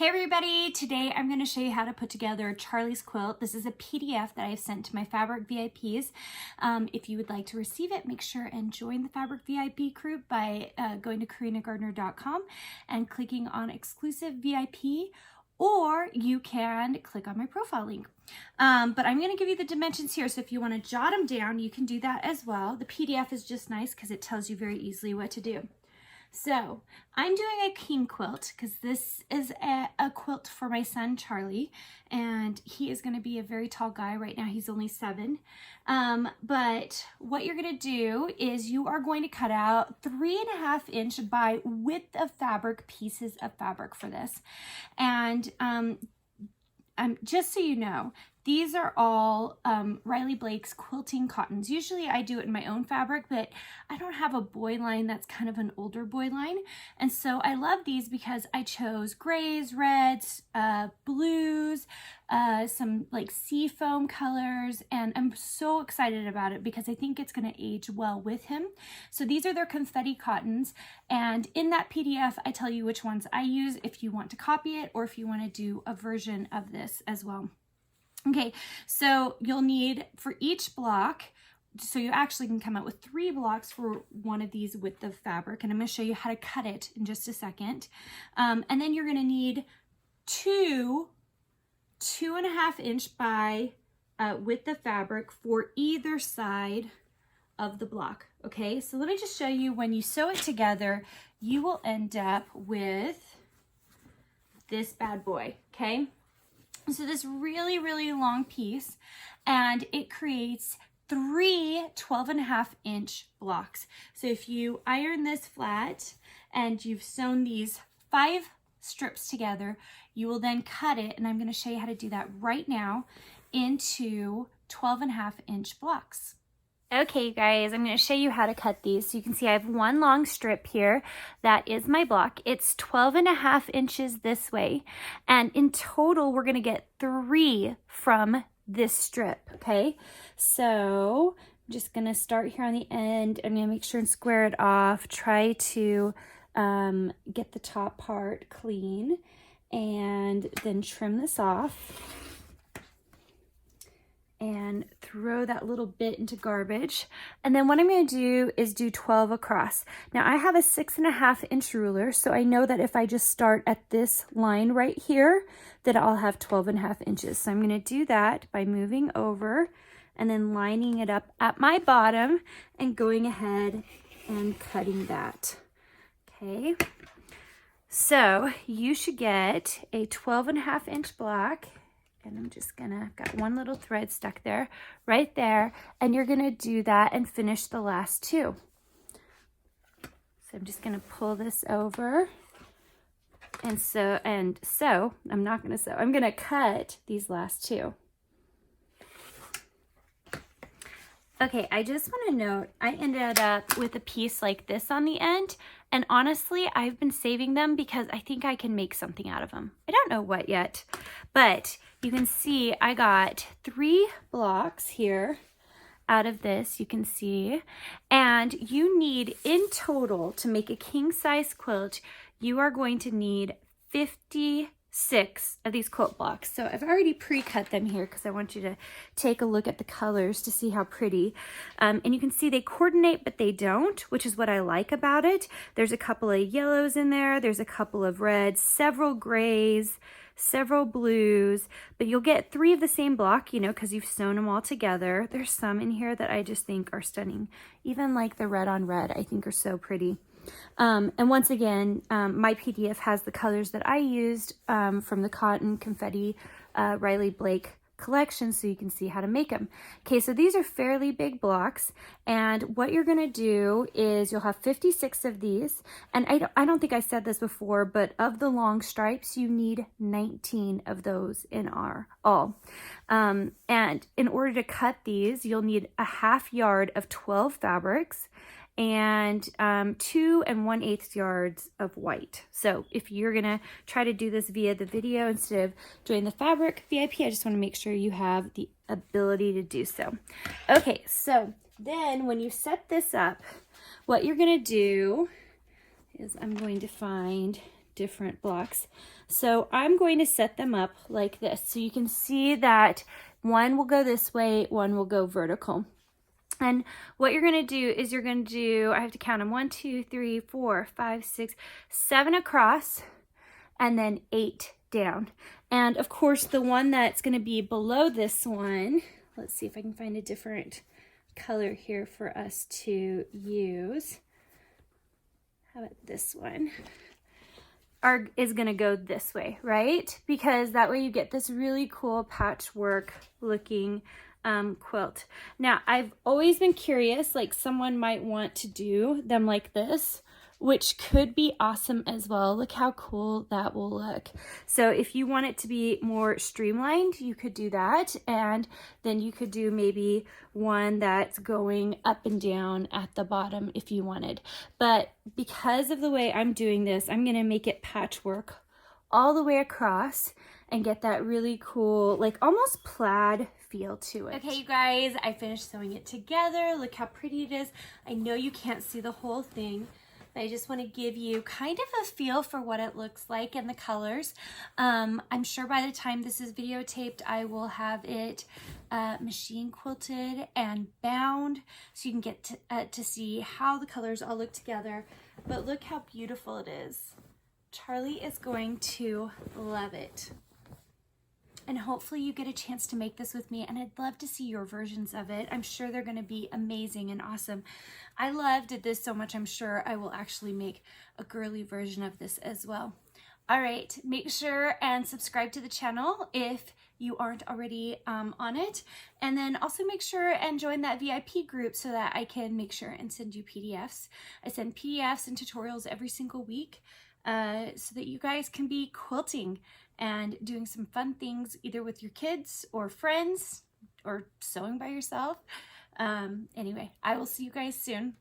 Hey everybody, today I'm going to show you how to put together Charlie's quilt. This is a PDF that I've sent to my Fabric VIPs. If you would like to receive it, make sure and join the Fabric VIP group by going to karinagardner.com and clicking on exclusive VIP, or you can click on my profile link. But I'm going to give you the dimensions here, so if you want to jot them down, you can do that as well. The PDF is just nice because it tells you very easily what to do. So I'm doing a king quilt because this is a quilt for my son Charlie, and he is going to be a very tall guy. Right now he's only 7. But what you're going to do is you are going to cut out 3.5 inch by width of fabric pieces of fabric for this. And just so you know, these are all Riley Blake's quilting cottons. Usually I do it in my own fabric, but I don't have a boy line that's kind of an older boy line. And so I love these because I chose grays, reds, blues, some like sea foam colors, and I'm so excited about it because I think it's going to age well with him. So these are their confetti cottons, and in that PDF I tell you which ones I use if you want to copy it or if you want to do a version of this as well. Okay, so you'll need for each block, so you actually can come out with 3 blocks for one of these width of fabric, and I'm going to show you how to cut it in just a second. And then you're going to need 2.5 inch by width of fabric for either side of the block. Okay, so let me just show you, when you sew it together, you will end up with this bad boy, okay? So this really, really long piece, and it creates 3 12.5 inch blocks. So if you iron this flat and you've sewn these 5 strips together, you will then cut it, and I'm going to show you how to do that right now, into 12.5 inch blocks. Okay guys, I'm going to show you how to cut these. So you can see I have one long strip here. That is my block. It's 12.5 inches this way. And in total, we're going to get 3 from this strip, okay? So I'm just going to start here on the end. I'm going to make sure and square it off. Try to get the top part clean and then trim this off and throw that little bit into garbage. And then what I'm going to do is do 12 across. Now I have a 6.5 inch ruler, so I know that if I just start at this line right here, that I'll have 12.5 inches. So I'm going to do that by moving over and then lining it up at my bottom and going ahead and cutting that. Okay, so you should get a 12.5 inch block. And I'm just got one little thread stuck there, right there. And you're gonna do that and finish the last 2. So I'm just gonna pull this over. And I'm not gonna sew, I'm gonna cut these last 2. Okay, I just want to note, I ended up with a piece like this on the end, and honestly, I've been saving them because I think I can make something out of them. I don't know what yet, but you can see I got 3 blocks here out of this, you can see, and you need, in total, to make a king size quilt, you are going to need 56 of these quilt blocks. So I've already pre-cut them here because I want you to take a look at the colors to see how pretty. And you can see they coordinate, but they don't, which is what I like about it. There's a couple of yellows in there. There's a couple of reds, several grays, several blues, but you'll get 3 of the same block, you know, because you've sewn them all together. There's some in here that I just think are stunning. Even like the red on red, I think are so pretty. And once again, my PDF has the colors that I used from the Cotton Confetti Riley Blake collection, so you can see how to make them. Okay, so these are fairly big blocks, and what you're going to do is you'll have 56 of these, and I don't think I said this before, but of the long stripes, you need 19 of those in all. And in order to cut these, you'll need a 1/2 yard of 12 fabrics, and 2 1/8 yards of white. So if you're gonna try to do this via the video instead of doing the fabric VIP, I just want to make sure you have the ability to do so. Okay, so then when you set this up, what you're gonna do is I'm going to find different blocks. So I'm going to set them up like this. So you can see that one will go this way, one will go vertical. And what you're going to do is you're going to do, I have to count them, 1, 2, 3, 4, 5, 6, 7 across, and then 8 down. And of course, the one that's going to be below this one, let's see if I can find a different color here for us to use. How about this one? Is going to go this way, right? Because that way you get this really cool patchwork looking quilt. Now, I've always been curious, like someone might want to do them like this, which could be awesome as well. Look how cool that will look. So if you want it to be more streamlined, you could do that. And then you could do maybe one that's going up and down at the bottom if you wanted. But because of the way I'm doing this, I'm gonna make it patchwork all the way across and get that really cool, like almost plaid feel to it. Okay, you guys, I finished sewing it together. Look how pretty it is. I know you can't see the whole thing, but I just want to give you kind of a feel for what it looks like and the colors. I'm sure by the time this is videotaped, I will have it machine quilted and bound so you can get to see how the colors all look together. But look how beautiful it is. Charlie is going to love it. And hopefully you get a chance to make this with me, and I'd love to see your versions of it. I'm sure they're going to be amazing and awesome. I loved this so much, I'm sure I will actually make a girly version of this as well. All right, make sure and subscribe to the channel if you aren't already on it. And then also make sure and join that VIP group so that I can make sure and send you PDFs. I send PDFs and tutorials every single week so that you guys can be quilting and doing some fun things either with your kids or friends or sewing by yourself. Anyway, I will see you guys soon.